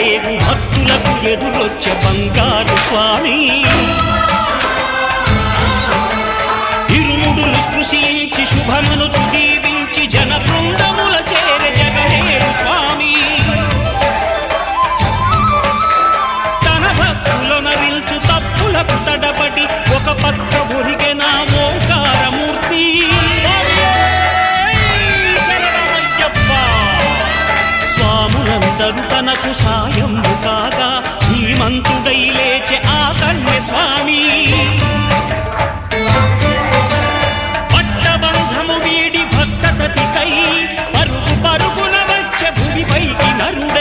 చెలరేగు భక్తులకు ఎదురొచ్చే బంగారు స్వామి. ఇరుముడులు స్పృశించి శుభమనుచు దీవించి జనబృందముల చేరే జగమేలు స్వామి. తన భక్తులను నిల్చు తప్పులకు తడబడి ఒక పక్క ఒరిగెన ఓంకారమూర్తి. స్వాములందరూ తనకు సాయము కాగా ధీమంతుడై లేచే ఆ కన్య స్వామి. పట్టబంధము వీడి భక్తతతికై పరుగు పరుగున వచ్చే భూమిపైకి నరుడ.